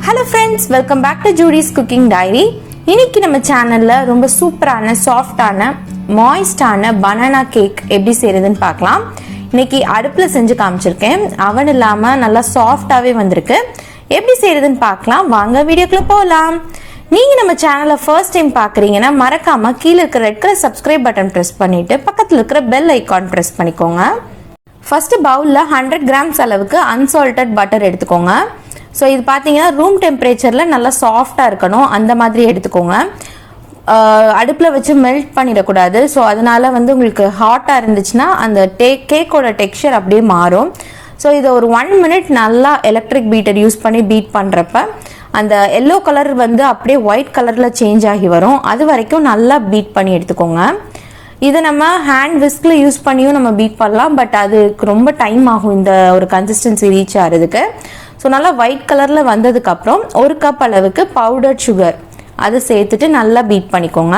Hello friends, welcome back to Judy's cooking diary. இன்னைக்கு நம்ம சேனல்ல ரொம்ப சூப்பரான சாஃப்ட்டான மாய்ஸ்டான banana cake எப்படி செய்யறதுன்னு பார்க்கலாம். இன்னைக்கு அடுப்புல செஞ்சு காமிச்சிருக்கேன். அவன் இல்லாம நல்லா சாஃப்ட்டாவே வந்திருக்கு. எப்படி செய்யறதுன்னு பார்க்கலாம். வாங்க வீடியோக்குள்ள போலாம். நீங்க நம்ம சேனலை ஃபர்ஸ்ட் டைம் பாக்குறீங்கன்னா மறக்காம கீழ இருக்க red colour subscribe button press பண்ணிட்டு பக்கத்துல இருக்கிற பெல் ஐகான் பிரஸ் பண்ணிக்கோங்க. ஃபர்ஸ்ட் பவுல்ல 100 grams அளவுக்கு அன்சால்டட் பட்டர் எடுத்துக்கோங்க. ஸோ இது பார்த்தீங்கன்னா ரூம் டெம்பரேச்சரில் நல்லா சாஃப்டாக இருக்கணும், அந்த மாதிரி எடுத்துக்கோங்க. அடுப்பில் வச்சு மெல்ட் பண்ணிடக்கூடாது. ஸோ அதனால உங்களுக்கு ஹாட்டாக இருந்துச்சுன்னா அந்த கேக்கோட டெக்ஸ்சர் அப்படியே மாறும். ஸோ இதை ஒரு 1 minute நல்லா எலக்ட்ரிக் பீட்டர் யூஸ் பண்ணி பீட் பண்ணுறப்ப அந்த எல்லோ கலர் அப்படியே ஒயிட் கலரில் சேஞ்ச் ஆகி வரும். அது வரைக்கும் நல்லா பீட் பண்ணி எடுத்துக்கோங்க. இதை நம்ம ஹேண்ட் விஸ்கில் யூஸ் பண்ணியும் நம்ம பீட் பண்ணலாம், பட் அதுக்கு ரொம்ப டைம் ஆகும் இந்த ஒரு கன்சிஸ்டன்சி ரீச் ஆகிறதுக்கு. ஸோ நல்லா ஒயிட் கலரில் வந்ததுக்கப்புறம் 1 கப் அளவுக்கு பவுடர் சுகர் அதை சேர்த்துட்டு நல்லா பீட் பண்ணிக்கோங்க.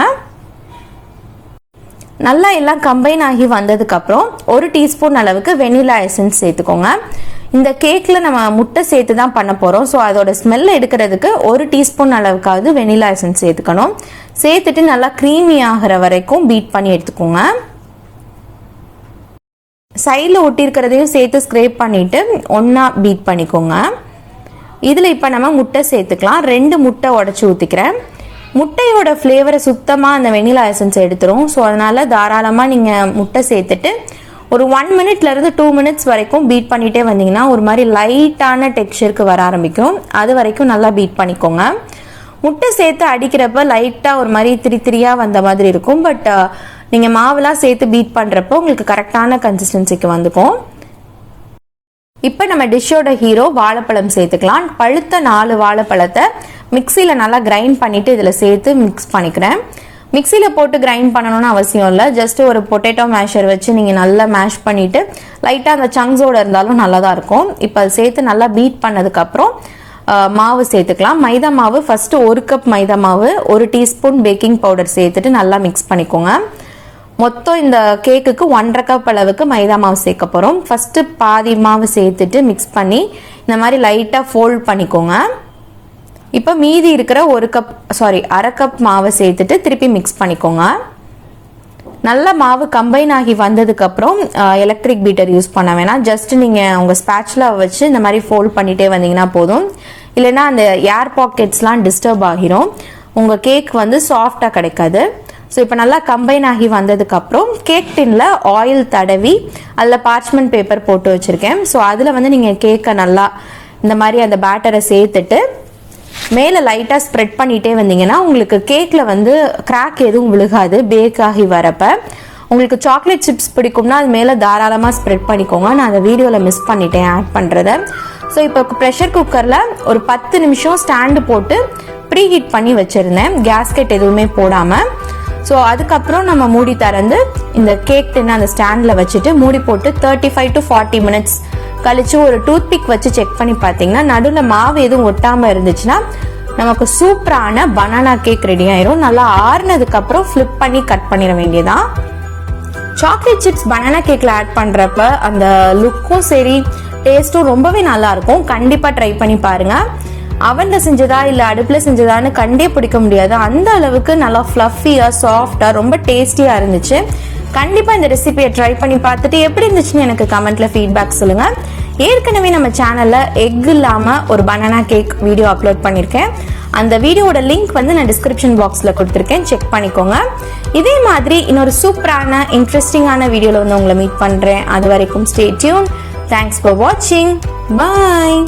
நல்லா எல்லாம் கம்பைன் ஆகி வந்ததுக்கப்புறம் 1 டீஸ்பூன் அளவுக்கு வெனிலா எசன்ஸ் சேர்த்துக்கோங்க. இந்த கேக்கில் நம்ம முட்டை சேர்த்து தான் பண்ண போகிறோம். ஸோ அதோட ஸ்மெல் எடுக்கிறதுக்கு 1 டீஸ்பூன் அளவுக்காவது வெனிலா எசன்ஸ் சேர்த்துக்கணும். சேர்த்துட்டு நல்லா க்ரீமி ஆகிற வரைக்கும் பீட் பண்ணி எடுத்துக்கோங்க. சைடில் ஒட்டியிருக்கிறதையும் சேர்த்து ஸ்க்ரேப் பண்ணிவிட்டு ஒன்றா பீட் பண்ணிக்கோங்க. இதில் இப்போ நம்ம முட்டை சேர்த்துக்கலாம். 2 முட்டை உடச்சி ஊற்றிக்கிறேன். முட்டையோட ஃப்ளேவரை சுத்தமாக அந்த வெனிலா எசன்ஸ் எடுத்துரும். ஸோ அதனால் தாராளமாக நீங்கள் முட்டை சேர்த்துட்டு ஒரு 1 minute-லேருந்து 2 minutes வரைக்கும் பீட் பண்ணிகிட்டே வந்தீங்கன்னா ஒரு மாதிரி லைட்டான டெக்ஸ்சருக்கு வர ஆரம்பிக்கும். அது வரைக்கும் நல்லா பீட் பண்ணிக்கோங்க. முட்டை சேர்த்து அடிக்கிறப்ப லைட்டாக ஒரு மாதிரி திரியாக வந்த மாதிரி இருக்கும். பட் நீங்கள் மாவுலாம் சேர்த்து பீட் பண்ணுறப்போ உங்களுக்கு கரெக்டான கன்சிஸ்டன்சிக்கு வந்துக்கும். இப்போ நம்ம டிஷ்ஷோட ஹீரோ வாழைப்பழம் சேர்த்துக்கலாம். பழுத்த 4 வாழைப்பழத்தை மிக்சியில் நல்லா கிரைண்ட் பண்ணிவிட்டு இதில் சேர்த்து மிக்ஸ் பண்ணிக்கிறேன். மிக்சியில் போட்டு கிரைண்ட் பண்ணணும்னு அவசியம் இல்லை. ஜஸ்ட் ஒரு பொட்டேட்டோ மேஷர் வச்சு நீங்கள் நல்லா மேஷ் பண்ணிவிட்டு லைட்டாக அந்த சங்ஸோடு இருந்தாலும் நல்லா தான் இருக்கும். இப்போ அதை சேர்த்து நல்லா பீட் பண்ணதுக்கப்புறம் மாவு சேர்த்துக்கலாம். மைதா மாவு ஃபஸ்ட்டு 1 கப் மைதா மாவு, 1 டீஸ்பூன் பேக்கிங் பவுடர் சேர்த்துட்டு நல்லா மிக்ஸ் பண்ணிக்கோங்க. மொத்தம் இந்த கேக்குக்கு 1.5 கப் அளவுக்கு மைதா மாவு சேர்க்க போகிறோம். ஃபஸ்ட்டு பாதி மாவு சேர்த்துட்டு மிக்ஸ் பண்ணி இந்த மாதிரி லைட்டாக ஃபோல்ட் பண்ணிக்கோங்க. இப்போ மீதி இருக்கிற 1.5 கப் மாவை சேர்த்துட்டு திருப்பி மிக்ஸ் பண்ணிக்கோங்க. நல்ல மாவு கம்பைன் ஆகி வந்ததுக்கப்புறம் எலக்ட்ரிக் பீட்டர் யூஸ் பண்ண வேணாம். ஜஸ்ட் நீங்கள் உங்கள் ஸ்பேட்ச்ல வச்சு இந்த மாதிரி ஃபோல்ட் பண்ணிகிட்டே வந்தீங்கன்னா போதும். இல்லைன்னா அந்த ஏர் பாக்கெட்ஸ்லாம் டிஸ்டர்ப் ஆகிரும், உங்கள் கேக் சாஃப்டாக கிடைக்காது. ஸோ இப்போ நல்லா கம்பைன் ஆகி வந்ததுக்கப்புறம் கேக் டின்ல ஆயில் தடவி அதில் பார்ச்மெண்ட் பேப்பர் போட்டு வச்சுருக்கேன். ஸோ அதில் நீங்கள் கேக்கை நல்லா இந்த மாதிரி அந்த பேட்டரை சேர்த்துட்டு மேலே லைட்டாக ஸ்ப்ரெட் பண்ணிகிட்டே வந்தீங்கன்னா உங்களுக்கு கேக்கில் கிராக் எதுவும் விழுகாது. பேக் ஆகி வரப்ப உங்களுக்கு சாக்லேட் சிப்ஸ் பிடிக்கும்னா அது மேலே தாராளமாக ஸ்ப்ரெட் பண்ணிக்கோங்க. நான் அந்த வீடியோவில் மிஸ் பண்ணிட்டேன் ஆட் பண்ணுறத. ஸோ இப்போ ப்ரெஷர் குக்கரில் ஒரு 10 நிமிஷம் ஸ்டாண்டு போட்டு ப்ரீ ஹீட் பண்ணி வச்சுருந்தேன், கேஸ்கெட் எதுவுமே போடாமல். ஸோ அதுக்கப்புறம் நம்ம மூடி திறந்து இந்த கேக் டின்னை அந்த ஸ்டாண்டில் வச்சுட்டு மூடி போட்டு 35 to 40 minutes கழிச்சு ஒரு டூத் பிக் வச்சு செக் பண்ணி பார்த்தீங்கன்னா நடுவில் மாவு எதுவும் ஒட்டாமல் இருந்துச்சுன்னா நமக்கு சூப்பரான பனானா கேக் ரெடி ஆயிரும். நல்லா ஆறுனதுக்கப்புறம் ஃப்ளிப் பண்ணி கட் பண்ணிட வேண்டியதான். சாக்லேட் சிப்ஸ் பனானா கேக்கில் ஆட் பண்ணுறப்ப அந்த லுக்கும் சரி டேஸ்ட்டும் ரொம்பவே நல்லா இருக்கும். கண்டிப்பாக ட்ரை பண்ணி பாருங்க. அவனில் செஞ்சதா இல்லை அடுப்பில் செஞ்சதான்னு கண்டே பிடிக்க முடியாது, அந்த அளவுக்கு நல்லா ஃப்ளஃபியாக சாஃப்டாக ரொம்ப டேஸ்டியாக இருந்துச்சு. கண்டிப்பாக இந்த ரெசிபியை ட்ரை பண்ணி பார்த்துட்டு எப்படி இருந்துச்சுன்னு எனக்கு கமெண்ட்டில் ஃபீட்பேக் சொல்லுங்கள். ஏற்கனவே நம்ம சேனலில் எக் இல்லாமல் ஒரு பனானா கேக் வீடியோ அப்லோட் பண்ணியிருக்கேன். அந்த வீடியோட லிங்க் நான் டிஸ்கிரிப்ஷன் பாக்ஸில் கொடுத்துருக்கேன், செக் பண்ணிக்கோங்க. இதே மாதிரி இன்னொரு சூப்பரான இன்ட்ரெஸ்டிங்கான வீடியோவில் உங்களை மீட் பண்ணுறேன். அது வரைக்கும் ஸ்டே டியூன். தேங்க்ஸ் ஃபார் வாட்சிங். பாய்.